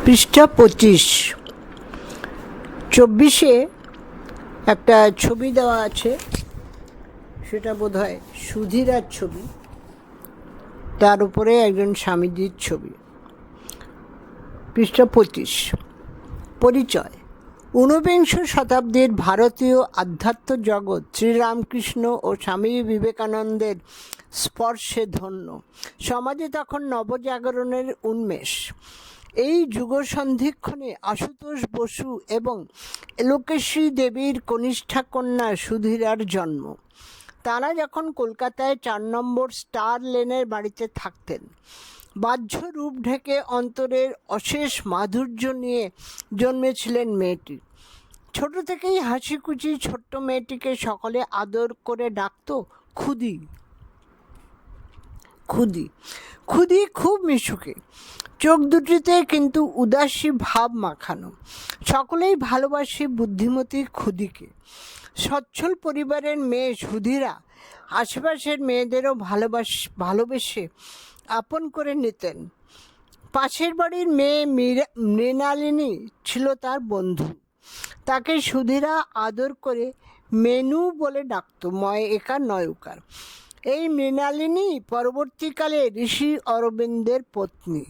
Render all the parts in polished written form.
পৃষ্ঠা 24 একটা ছবি দেওয়া আছে, সেটা বোধহয় সুধীরার ছবি, তার উপরে একজন স্বামীজির ছবি। পৃষ্ঠা 25। পরিচয়। ঊনবিংশ শতাব্দীর ভারতীয় আধ্যাত্ম জগৎ শ্রীরামকৃষ্ণ ও স্বামী বিবেকানন্দের স্পর্শে ধন্য। সমাজে তখন নবজাগরণের উন্মেষ। এই যুগসন্ধিক্ষণে আশুতোষ বসু এবং এলোকেশ্বরী দেবীর কনিষ্ঠা কন্যা সুধীরার জন্ম। তারা যখন কলকাতায় 4 নম্বর স্টার লেনের বাড়িতে থাকতেন, বাহ্য রূপ ঢেকে অন্তরের অশেষ মাধুর্য নিয়ে জন্মেছিলেন মেয়েটি। ছোট থেকেই হাসিখুশি ছোট্ট মেয়েটিকে সকলে আদর করে ডাকত খুদি। খুদি খুদি খুব মিশুকে, চোখ দুটিতে কিন্তু উদাসী ভাব মাখানো। সকলেই ভালোবাসে বুদ্ধিমতী খুদিকে। সচ্ছল পরিবারের মেয়ে সুধীরা আশেপাশের মেয়েদেরও ভালোবেসে আপন করে নিতেন। পাশের বাড়ির মেয়ে মৃণালিনী ছিল তার বন্ধু। তাকে সুধীরা আদর করে মেনু বলে ডাকত, একার নয় উকার। এই মৃণালিনী পরবর্তীকালে ঋষি অরবিন্দের পত্নী।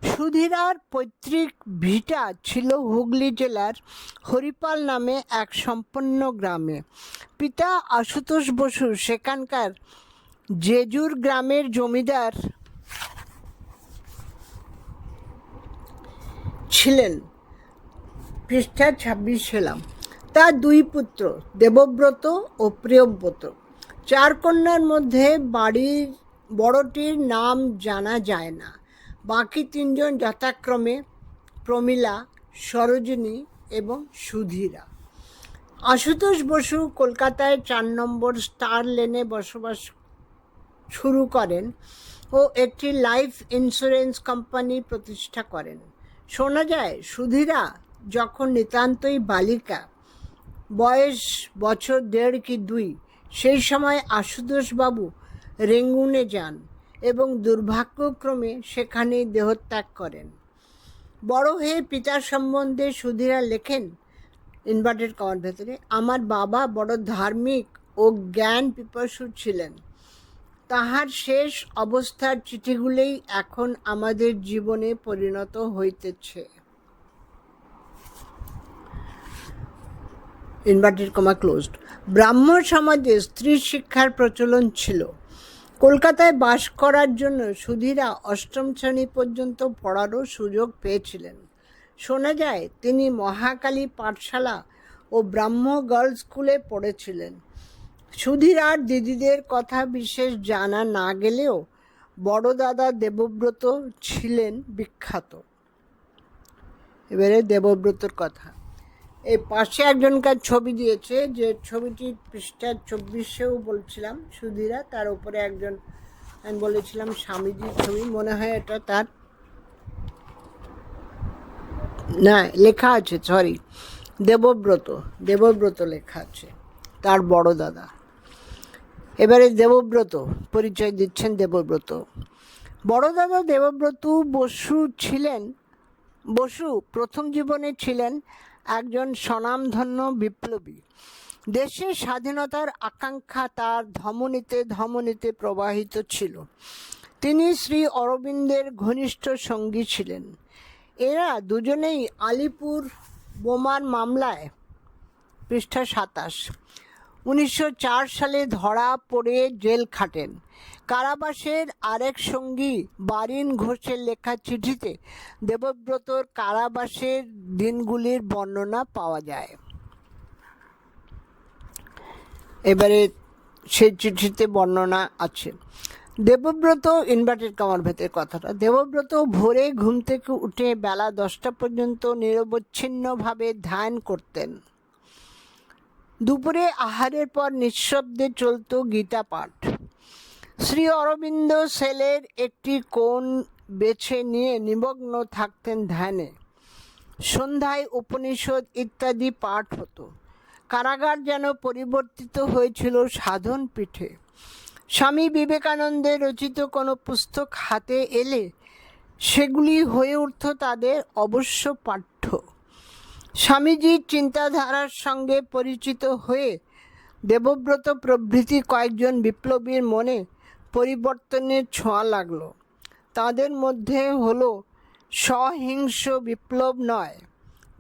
সুধীরার পৈতৃক ভিটা ছিল হুগলি জেলার হরিপাল নামে এক সম্পন্ন গ্রামে। পিতা আশুতোষ বসু সেখানকার জেজুর গ্রামের জমিদার ছিলেন। পৃষ্ঠা 26 ছিলাম। তার 2 পুত্র দেবব্রত ও প্রিয়ব্রত। 4 কন্যার মধ্যে বাড়ির বড়টির নাম জানা যায় না। বাকি 3 জন যথাক্রমে প্রমীলা, সরোজিনী এবং সুধীরা। আশুতোষ বসু কলকাতায় 4 নম্বর স্টার লেনে বসবাস শুরু করেন ও একটি লাইফ ইন্স্যুরেন্স কোম্পানি প্রতিষ্ঠা করেন। শোনা যায় সুধীরা যখন নিতান্তই বালিকা, বয়স বছর 1.5 কি 2, সেই সময় আশুতোষবাবু রেঙ্গুনে যান এবং দুর্ভাগ্যক্রমে সেখানেই দেহত্যাগ করেন। বড় হয়ে পিতার সম্বন্ধে সুধীরা লেখেন ইনভার্টেড কমার ভেতরে, আমার বাবা বড় ধার্মিক ও জ্ঞান পিপাসু ছিলেন। তাহার শেষ অবস্থার চিঠিগুলোই এখন আমাদের জীবনে পরিণত হইতেছে। Inverted comma closed. ব্রাহ্ম সমাজে স্ত্রী শিক্ষার প্রচলন ছিল। কলকাতায় বাস করার জন্য সুধীরা 8ম শ্রেণী পর্যন্ত পড়ারও সুযোগ পেয়েছিলেন। শোনা যায় তিনি মহাকালী পাঠশালা ও ব্রাহ্ম গার্লস স্কুলে পড়েছিলেন। সুধীরার দিদিদের কথা বিশেষ জানা না গেলেও বড় দাদা দেবব্রত ছিলেন বিখ্যাত। এবারে দেবব্রতর কথা। এই পাশে একজনকার ছবি দিয়েছে, যে ছবিটি পৃষ্ঠা 24-এও বলছিলাম সুধীরা, তার উপরে একজন আমি বলেছিলাম স্বামীজির ছবি। মনে হয় এটা তার না, লেখা আছে, সরি, দেবব্রত লেখা আছে, তার বড় দাদা। এবারে দেবব্রত পরিচয় দিচ্ছেন। দেবব্রত বড় দাদা দেবব্রত বসু প্রথম জীবনে ছিলেন একজন স্বনামধন্য বিপ্লবী। দেশের স্বাধীনতার আকাঙ্ক্ষা তার ধমনীতে প্রবাহিত ছিল। তিনি শ্রী অরবিন্দের ঘনিষ্ঠ সঙ্গী ছিলেন। এরা দুজনেই আলিপুর বোমার মামলায় পৃষ্ঠা 27 1904 সালে ধরা পড়ে জেল খাটেন। কারাবাসের আরেক সঙ্গী বারিন ঘোষের লেখা চিঠিতে দেবব্রতর কারাবাসের দিনগুলির বর্ণনা পাওয়া যায়। এবারে সেই চিঠিতে বর্ণনা আছে। দেবব্রত ইনভার্টেড কমার ভেতরে কথাটা। দেবব্রত ভোরে ঘুম থেকে উঠে বেলা 10টা পর্যন্ত নিরবচ্ছিন্নভাবে ধ্যান করতেন। দুপুরে আহারের পর নিঃশব্দে চলত গীতা পাঠ। শ্রী অরবিন্দ সেলের একটি কোণ বেছে নিয়ে নিমগ্ন থাকতেন ধ্যানে। সন্ধ্যায় উপনিষদ ইত্যাদি পাঠ হতো। কারাগার যেন পরিবর্তিত হয়েছিল সাধন পীঠে। স্বামী বিবেকানন্দের রচিত কোনো পুস্তক হাতে এলে সেগুলি হয়ে উঠত তাদের অবশ্য পাঠ্য। স্বামীজির চিন্তাধারার সঙ্গে পরিচিত হয়ে দেবব্রত প্রভৃতি কয়েকজন বিপ্লবীর মনে পরিবর্তনের ছোঁয়া লাগল। তাদের মধ্যে হলো সহিংস বিপ্লব নয়,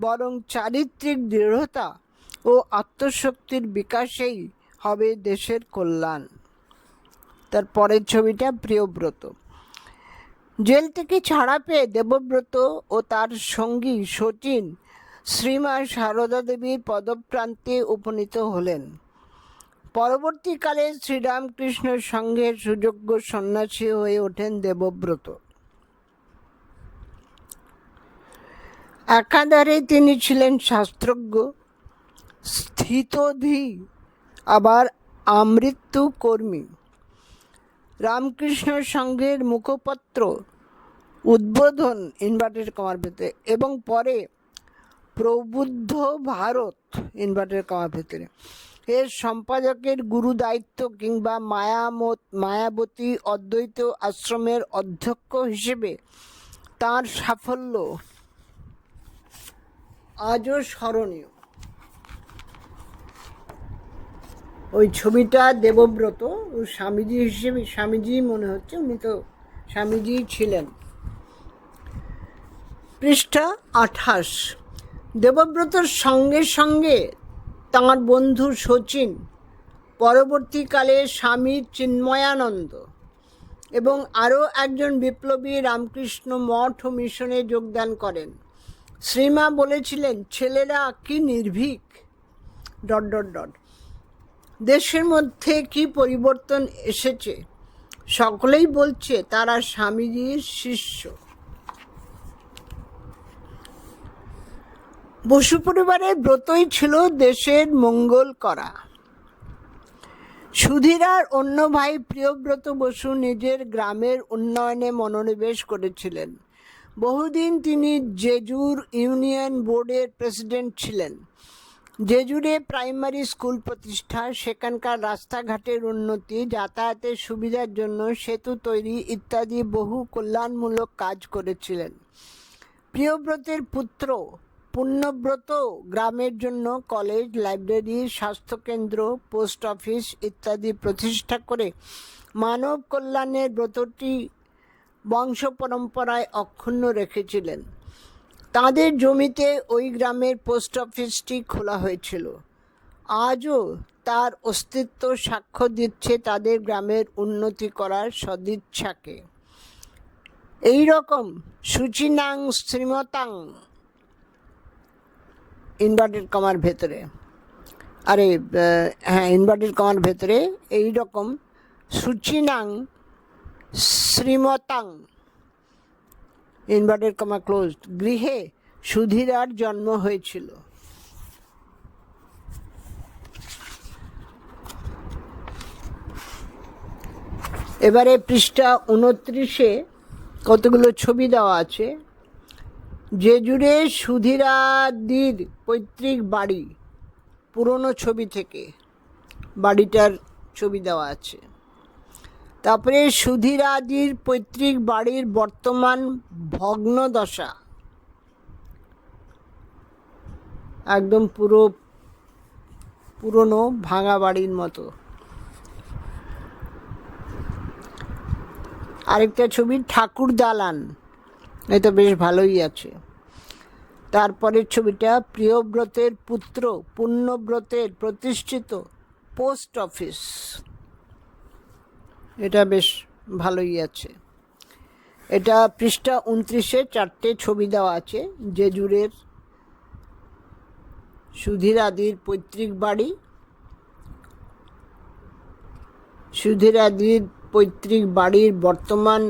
বরং চারিত্রিক দৃঢ়তা ও আত্মশক্তির বিকাশেই হবে দেশের কল্যাণ। তার পরের ছবিটা প্রিয়ব্রত। জেল থেকে ছাড়া পেয়ে দেবব্রত ও তার সঙ্গী শচীন শ্রীমা সারদা দেবীর পদপ্রান্তে উপনীত হলেন। পরবর্তীকালে শ্রীরামকৃষ্ণ সংঘের সুযোগ্য সন্ন্যাসী হয়ে ওঠেন দেবব্রত। একাধারে তিনি ছিলেন শাস্ত্রজ্ঞ, স্থিতধী, আবার আমৃত্যু কর্মী। রামকৃষ্ণ সংঘের মুখপত্র উদ্বোধন ইনভার্টেড কমার ভেতরে এবং পরে প্রবুদ্ধ ভারত ইনভার্টেড কমার ভেতরে এর সম্পাদকের গুরু দায়িত্ব কিংবা মায়াবতী অদ্বৈত আশ্রমের অধ্যক্ষ হিসেবে তাঁর সাফল্য আজও স্মরণীয়। ওই ছবিটা দেবব্রত ও স্বামীজি হিসেবে, স্বামীজি মনে হচ্ছে, উনি তো স্বামীজি ছিলেন। পৃষ্ঠা 28। দেবব্রতর সঙ্গে সঙ্গে তাঁর বন্ধু শচীন পরবর্তীকালে স্বামী চিন্ময়ানন্দ এবং আরও একজন বিপ্লবী রামকৃষ্ণ মঠ ও মিশনে যোগদান করেন। শ্রীমা বলেছিলেন, ছেলেরা কি নির্ভীক... দেশের মধ্যে কি পরিবর্তন এসেছে। সকলেই বলছে তারা স্বামীজির শিষ্য। বসু পরিবারের ব্রতই ছিল দেশের মঙ্গল করা। সুধীরার অন্য ভাই প্রিয়ব্রত বসু নিজের গ্রামের উন্নয়নে মনোনিবেশ করেছিলেন। বহুদিন তিনি জেজুর ইউনিয়ন বোর্ডের প্রেসিডেন্ট ছিলেন। জেজুরে প্রাইমারি স্কুল প্রতিষ্ঠা, সেখানকার রাস্তাঘাটের উন্নতি, যাতায়াতের সুবিধার জন্য সেতু তৈরি ইত্যাদি বহু কল্যাণমূলক কাজ করেছিলেন। প্রিয়ব্রতের পুত্র পুণ্যব্রত গ্রামের জন্য কলেজ, লাইব্রেরি, স্বাস্থ্যকেন্দ্র, পোস্ট অফিস ইত্যাদি প্রতিষ্ঠা করে মানব কল্যাণের ব্রতটি বংশ পরম্পরায় অক্ষুণ্ণ রেখেছিলেন। তাঁদের জমিতে ওই গ্রামের পোস্ট অফিসটি খোলা হয়েছিল। আজও তার অস্তিত্ব সাক্ষ্য দিচ্ছে তাদের গ্রামের উন্নতি করার সদিচ্ছাকে। এই রকম সুচিনাং শ্রীমতাং ইনভার্টেড কমার ভেতরে, ইনভার্টেড কমার ভেতরে এই রকম সুচিনাং শ্রীমতাং ইনভার্টেড কমা ক্লোজড গৃহে সুধীরার জন্ম হয়েছিল। এবারে পৃষ্ঠা 29-এ কতগুলো ছবি দেওয়া আছে। জেজুরে সুধীরাদির পৈতৃক বাড়ি, পুরনো ছবি থেকে বাড়িটার ছবি দেওয়া আছে। তারপরে সুধীরাদির পৈতৃক বাড়ির বর্তমান ভগ্নদশা, একদম পুরনো ভাঙা বাড়ির মতো। আরেকটা ছবি ঠাকুর দালান, এটা বেশ ভালোই আছে। তারপরের ছবিটা প্রিয়ব্রতের পুত্র পুণ্যব্রতের প্রতিষ্ঠিত পোস্ট অফিস, এটা বেশ ভালোই আছে। এটা পৃষ্ঠা 29-এ 4টে ছবি দেওয়া আছে। জেজুরের সুধীরাদির পৈতৃক বাড়ি, সুধীরাদির পৈতৃক বাড়ির বর্তমান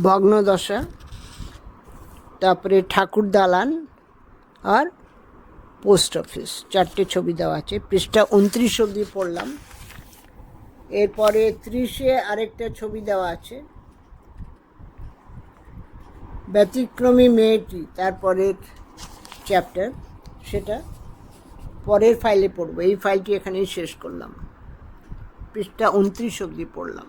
ভগ্নদশা, তারপরে ঠাকুর দালান আর পোস্ট অফিস, 4টে ছবি দেওয়া আছে। পৃষ্ঠা 29 অবধি পড়লাম। এরপরে 30-এ আরেকটা ছবি দেওয়া আছে, ব্যতিক্রমী মেয়েটি, তারপরের চ্যাপ্টার, সেটা পরের ফাইলে পড়ব। এই ফাইলটি এখানেই শেষ করলাম, পৃষ্ঠা 29 অবধি পড়লাম।